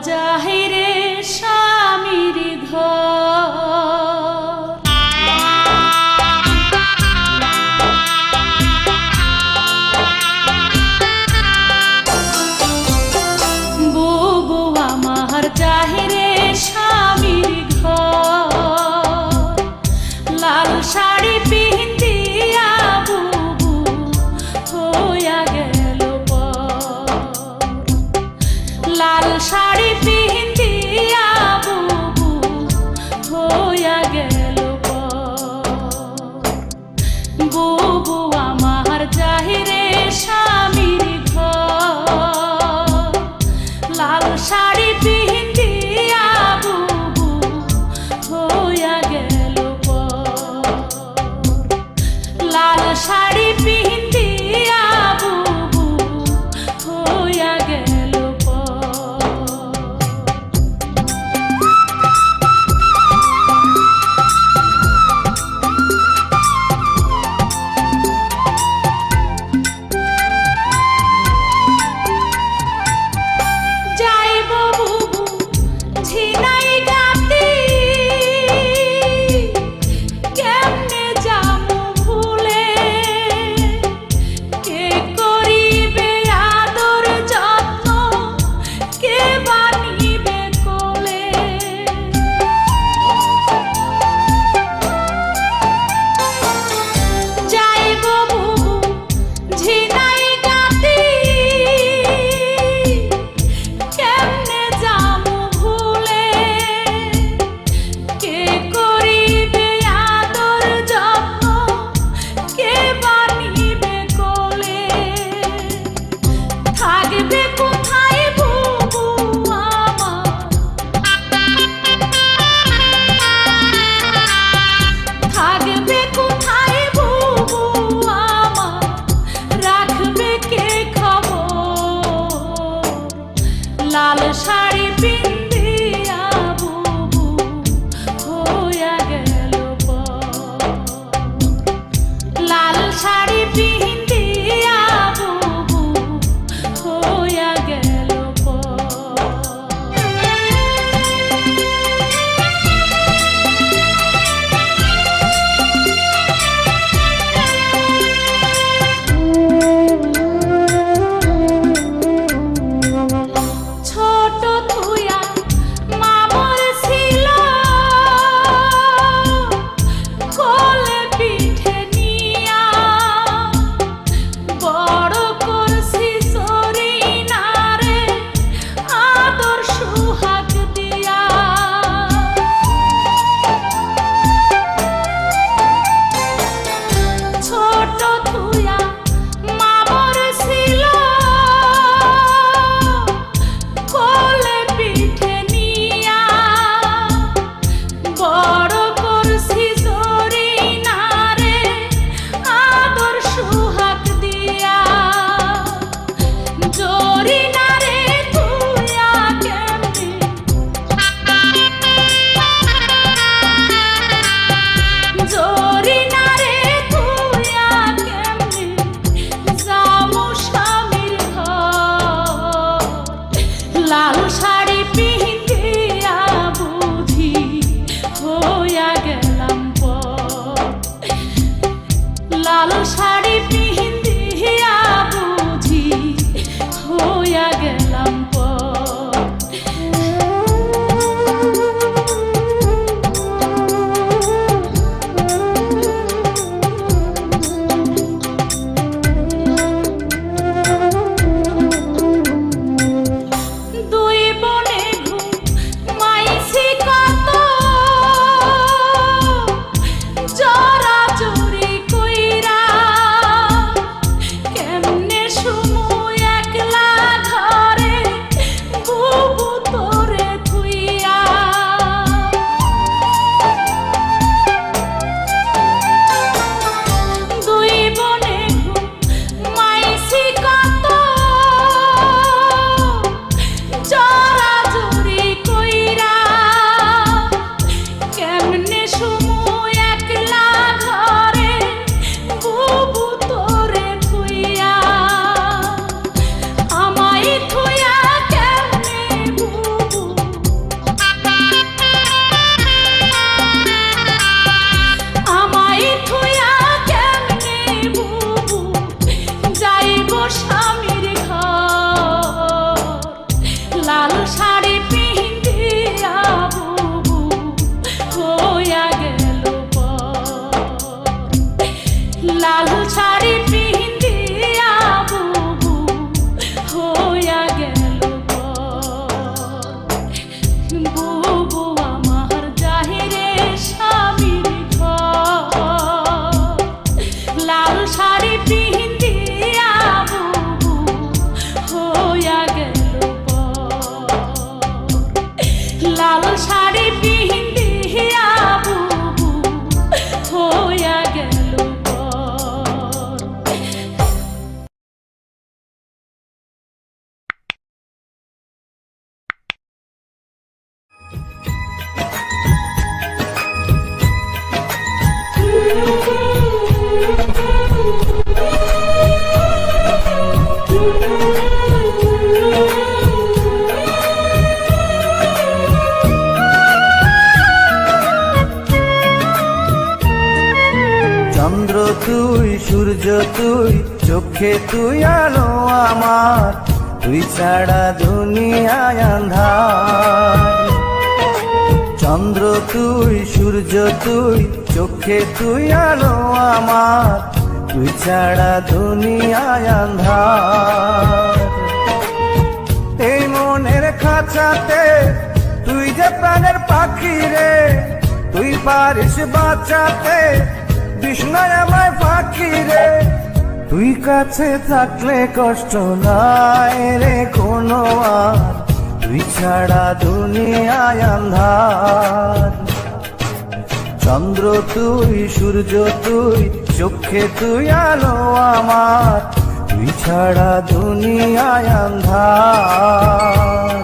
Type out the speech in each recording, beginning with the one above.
যাহিরে স্বামীর ঘর, বুবু আমার যাহিরে স্বামীর ঘর, লাল শাড়ি পিন্দিয়া বুবু হইয়া গেল পর, লাল শাড়ি পিন্দিয়া চন্দ্র তুই, সূর্য তুই, চোখে তুই আলো আমার, তুই ছাড়া দুনিয়ায় আন্ধার। চন্দ্র তুই, সূর্য তুই, চোখে তুই আলো আমার, তুই ছাড়া দুনিয়ায় আন্ধার। এই মনের খাঁচাতে তুই যে প্রাণের পাখি রে, তুই পারিস বাঁচাতে বিষ্ণায় আমায় ফাঁকি রে। তুই কাছে থাকলে কষ্ট নাই রে কোনো আর, তুই ছাড়া দুনিয়ায় আন্ধার। চন্দ্র তুই, সূর্য তুই, চোখে তুই আলো আমার, তুই ছাড়া দুনিয়ায় আন্ধার।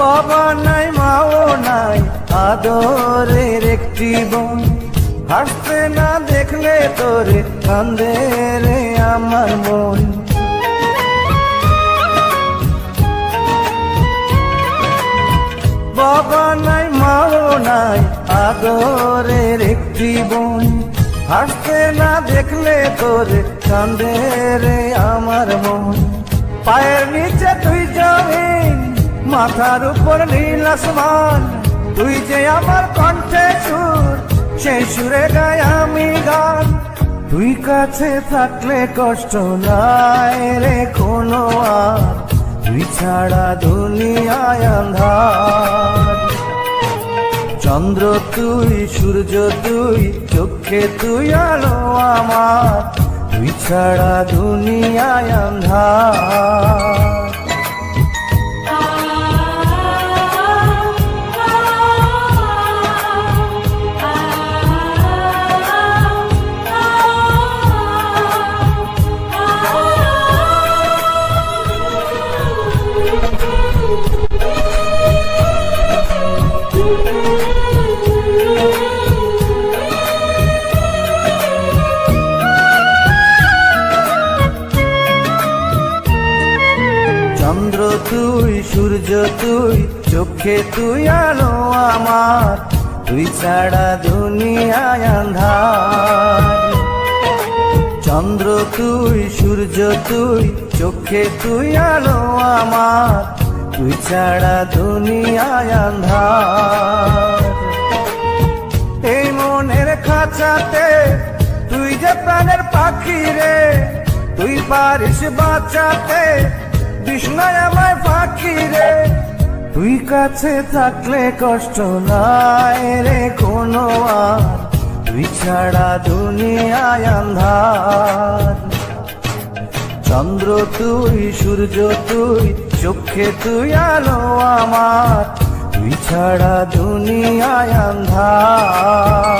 বাবা নাই, মাও নাই, আদরের একটি বোন, হাসতে না দেখলে তোরে কান্দে রে আমার মন। বাবা নাই, মাও নাই, আদরের একটি বোন, হাসতে না দেখলে তোরে কান্দে রে আমার মন। পায়ের নিচে তুই জমিন, মাথার উপর নীল আসমান, তুই যে আমার কণ্ঠে সুর, সেই সুরে গাই আমি গান। তুই কাছে থাকলে কষ্ট নাই রে কোনো আর, তুই ছাড়া দুনিয়ায় আন্ধার। চন্দ্র তুই, সূর্য তুই, চোখে তুই আলো আমার, তুই ছাড়া দুনিয়ায় আন্ধার। চন্দ্র তুই, সূর্য তুই, চোখে তুই আলো আমার, তুই ছাড়া দুনিয়ায় আন্ধার। চন্দ্র তুই, সূর্য তুই, চোখে তুই আলো আমার, তুই ছাড়া দুনিয়ায় আন্ধার। এই মনের খাঁচাতে তুই যে প্রাণের পাখি রে, তুই পারিস বাঁচাতে বিষ্ণায় আমায় ফাঁকি রে। তুই কাছে থাকলে কষ্ট নাই রে কোনো আর, তুই ছাড়া দুনিয়ায় আন্ধার। চন্দ্র তুই, সূর্য তুই, চোখে তুই আলো আমার, তুই ছাড়া দুনিয়ায় আন্ধার।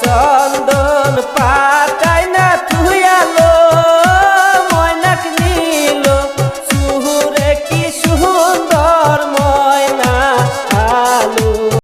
চন্দ্র